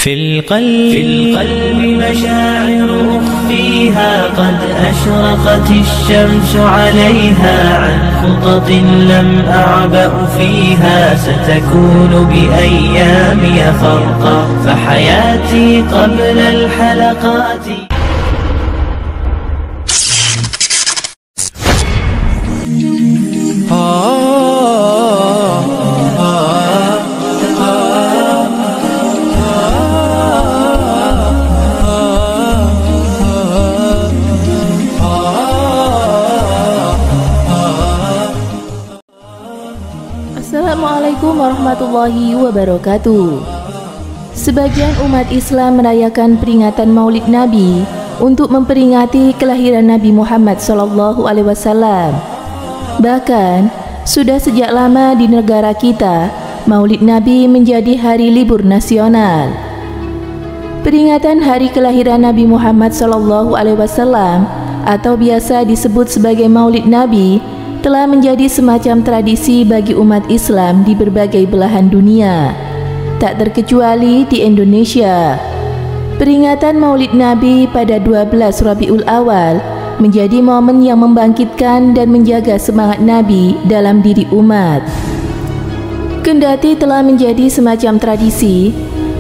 في القلب مشاعر أخفيها قد أشرقت الشمس عليها عن خطط لم أعبأ فيها ستكون بأيامي خرقا فحياتي قبل الحلقات. Assalamualaikum warahmatullahi wabarakatuh. Sebagian umat Islam merayakan peringatan Maulid Nabi untuk memperingati kelahiran Nabi Muhammad SAW. Bahkan, sudah sejak lama di negara kita, Maulid Nabi menjadi hari libur nasional. Peringatan hari kelahiran Nabi Muhammad SAW atau biasa disebut sebagai Maulid Nabi telah menjadi semacam tradisi bagi umat Islam di berbagai belahan dunia, tak terkecuali di Indonesia. Peringatan Maulid Nabi pada 12 Rabiul Awal menjadi momen yang membangkitkan dan menjaga semangat Nabi dalam diri umat. Kendati telah menjadi semacam tradisi,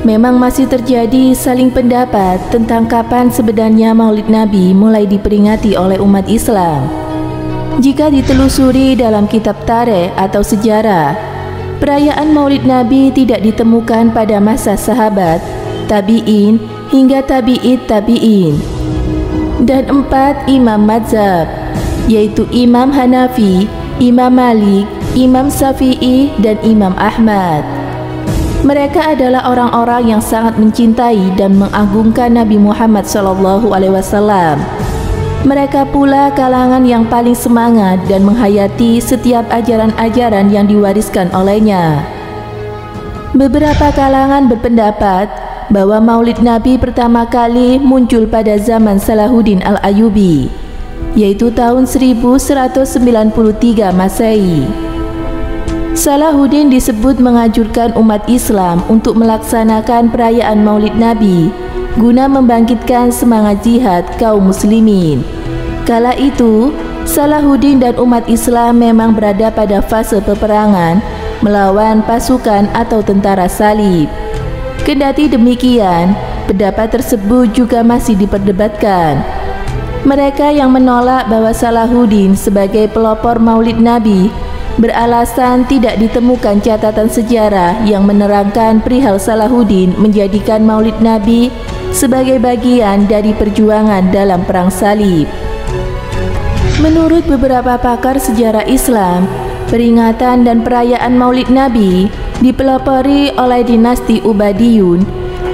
memang masih terjadi saling pendapat tentang kapan sebenarnya Maulid Nabi mulai diperingati oleh umat Islam. Jika ditelusuri dalam kitab tarikh atau sejarah, perayaan Maulid Nabi tidak ditemukan pada masa sahabat, tabi'in hingga tabi'it tabi'in, dan 4 imam mazhab, yaitu Imam Hanafi, Imam Malik, Imam Syafi'i, dan Imam Ahmad. Mereka adalah orang-orang yang sangat mencintai dan mengagungkan Nabi Muhammad SAW. Mereka pula kalangan yang paling semangat dan menghayati setiap ajaran-ajaran yang diwariskan olehnya. Beberapa kalangan berpendapat bahwa Maulid Nabi pertama kali muncul pada zaman Salahuddin Al-Ayyubi, yaitu tahun 1193 Masehi. Salahuddin disebut mengajurkan umat Islam untuk melaksanakan perayaan Maulid Nabi guna membangkitkan semangat jihad kaum muslimin. Kala itu, Salahuddin dan umat Islam memang berada pada fase peperangan melawan pasukan atau tentara salib. Kendati demikian, pendapat tersebut juga masih diperdebatkan. Mereka yang menolak bahwa Salahuddin sebagai pelopor Maulid Nabi beralasan tidak ditemukan catatan sejarah yang menerangkan perihal Salahuddin menjadikan Maulid Nabi sebagai bagian dari perjuangan dalam perang salib. Menurut beberapa pakar sejarah Islam, peringatan dan perayaan Maulid Nabi dipelopori oleh dinasti Ubaidiyun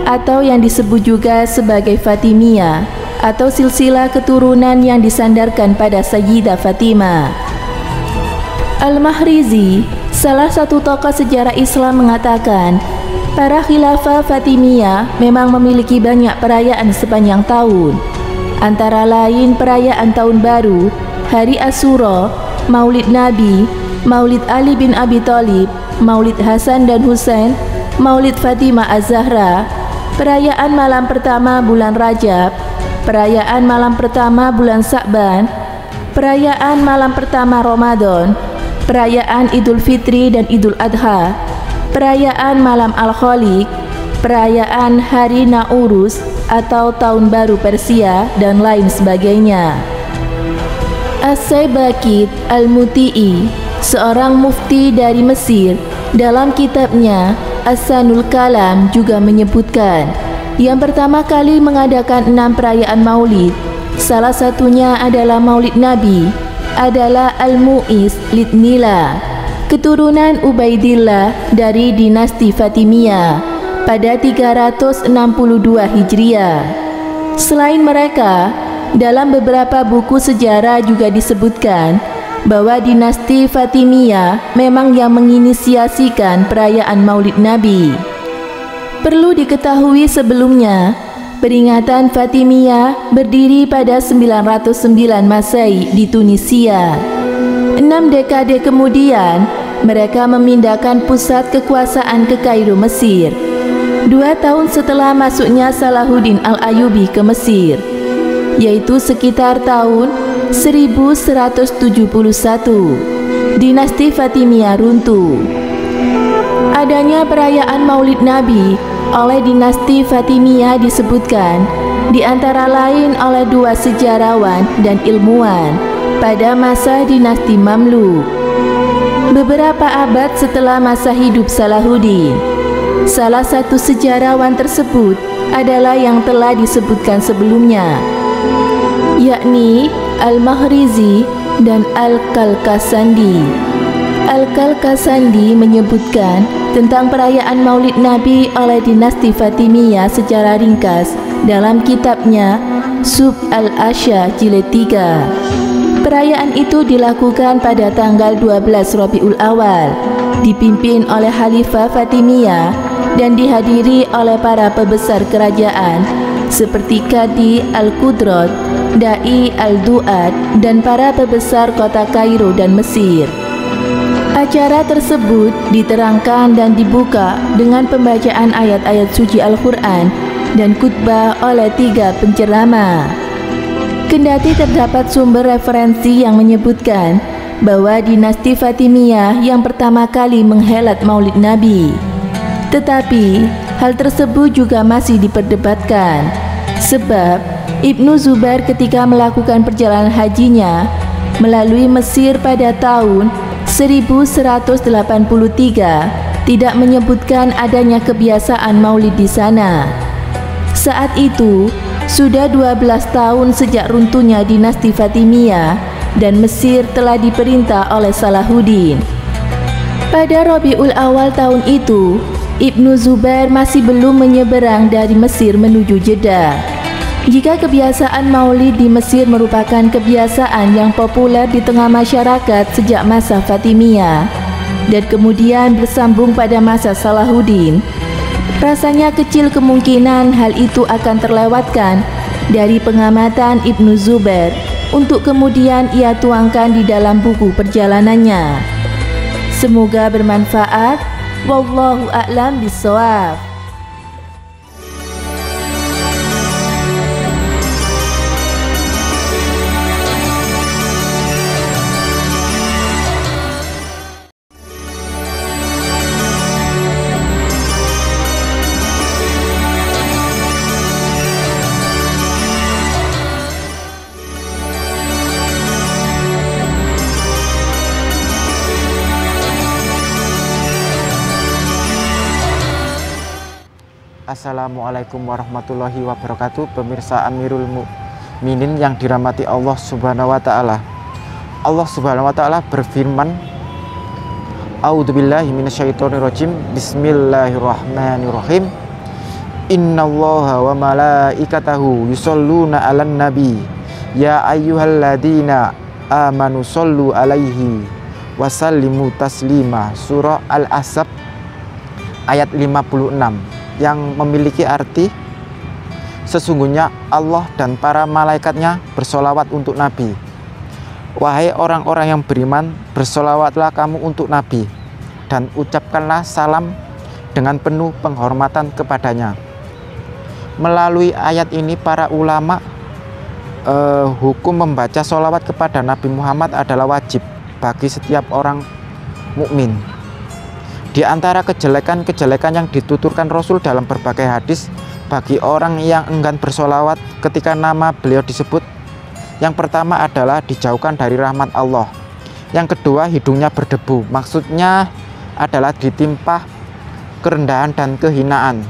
atau yang disebut juga sebagai Fatimiyah atau silsilah keturunan yang disandarkan pada Sayyidah Fatimah. Al-Mahrizi, salah satu tokoh sejarah Islam, mengatakan para khilafah Fatimiyah memang memiliki banyak perayaan sepanjang tahun, antara lain perayaan Tahun Baru, Hari Asyura, Maulid Nabi, Maulid Ali bin Abi Thalib, Maulid Hasan dan Husain, Maulid Fatimah Az-Zahra, perayaan malam pertama bulan Rajab, perayaan malam pertama bulan Sa'ban, perayaan malam pertama Ramadan, perayaan Idul Fitri dan Idul Adha, perayaan malam Al-Khaliq, perayaan Hari Na'uruz atau Tahun Baru Persia, dan lain sebagainya. As-Saybakit Al-Muti'i, seorang mufti dari Mesir, dalam kitabnya As-Sanul Kalam juga menyebutkan yang pertama kali mengadakan 6 perayaan maulid, salah satunya adalah Maulid Nabi, adalah Al-Mu'iz Lidnila, keturunan Ubaidillah dari dinasti Fatimiyah pada 362 Hijriah. Selain mereka, dalam beberapa buku sejarah juga disebutkan bahwa dinasti Fatimiyah memang yang menginisiasikan perayaan Maulid Nabi. Perlu diketahui sebelumnya, peringatan Fatimiyah berdiri pada 909 Masehi di Tunisia. 6 dekade kemudian, mereka memindahkan pusat kekuasaan ke Kairo, Mesir. 2 tahun setelah masuknya Salahuddin Al-Ayyubi ke Mesir, yaitu sekitar tahun 1171, dinasti Fatimiyah runtuh. Adanya perayaan Maulid Nabi oleh dinasti Fatimiyah disebutkan di antara lain oleh 2 sejarawan dan ilmuwan pada masa dinasti Mamluk. Beberapa abad setelah masa hidup Salahuddin, salah satu sejarawan tersebut adalah yang telah disebutkan sebelumnya, yakni Al-Mahrizi dan Al-Kalkasandi. Al-Kalkasandi menyebutkan tentang perayaan Maulid Nabi oleh dinasti Fatimiyah secara ringkas dalam kitabnya Sub Al-Asya Jilid 3. Perayaan itu dilakukan pada tanggal 12 Rabiul Awal, dipimpin oleh Khalifah Fatimiyah dan dihadiri oleh para pembesar kerajaan seperti Qadi Al-Qudrat, Dai Al-Duat, dan para pembesar kota Kairo dan Mesir. Acara tersebut diterangkan dan dibuka dengan pembacaan ayat-ayat suci Al-Quran dan khutbah oleh 3 penceramah. Kendati terdapat sumber referensi yang menyebutkan bahwa dinasti Fatimiyah yang pertama kali menghelat Maulid Nabi, tetapi hal tersebut juga masih diperdebatkan, sebab Ibnu Zubair ketika melakukan perjalanan hajinya melalui Mesir pada tahun 1183 tidak menyebutkan adanya kebiasaan maulid di sana. Saat itu sudah 12 tahun sejak runtuhnya dinasti Fatimiyah dan Mesir telah diperintah oleh Salahuddin. Pada Rabiul Awal tahun itu, Ibnu Zubair masih belum menyeberang dari Mesir menuju Jeddah. Jika kebiasaan maulid di Mesir merupakan kebiasaan yang populer di tengah masyarakat sejak masa Fatimiyah dan kemudian bersambung pada masa Salahuddin, rasanya kecil kemungkinan hal itu akan terlewatkan dari pengamatan Ibnu Zubair untuk kemudian ia tuangkan di dalam buku perjalanannya. Semoga bermanfaat. Wallahu a'lam bishawab. Assalamualaikum warahmatullahi wabarakatuh. Pemirsa Amirul Mukminin yang dirahmati Allah Subhanahu wa taala. Allah Subhanahu wa taala berfirman, A'udzubillahi minasyaitonirrajim. Bismillahirrahmanirrahim. Innallaha wa malaikatahu yusholluna 'alan nabi. Ya ayyuhalladzina amanu shollu 'alaihi wa sallimu taslima. Surah Al-Ahzab ayat 56, yang memiliki arti sesungguhnya Allah dan para malaikatnya bersolawat untuk Nabi. Wahai orang-orang yang beriman, bersolawatlah kamu untuk Nabi dan ucapkanlah salam dengan penuh penghormatan kepadanya. Melalui ayat ini para ulama hukum membaca solawat kepada Nabi Muhammad adalah wajib bagi setiap orang mukmin. Di antara kejelekan-kejelekan yang dituturkan Rasul dalam berbagai hadis bagi orang yang enggan bersolawat ketika nama beliau disebut, yang pertama adalah dijauhkan dari rahmat Allah. Yang kedua, hidungnya berdebu, maksudnya adalah ditimpa kerendahan dan kehinaan.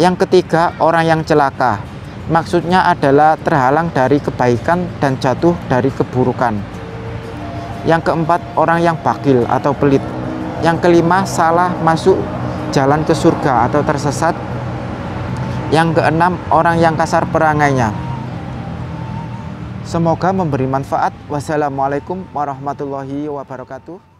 Yang ketiga, orang yang celaka, maksudnya adalah terhalang dari kebaikan dan jatuh dari keburukan. Yang keempat, orang yang bakhil atau pelit. Yang kelima, salah masuk jalan ke surga atau tersesat. Yang keenam, orang yang kasar perangainya. Semoga memberi manfaat. Wassalamualaikum warahmatullahi wabarakatuh.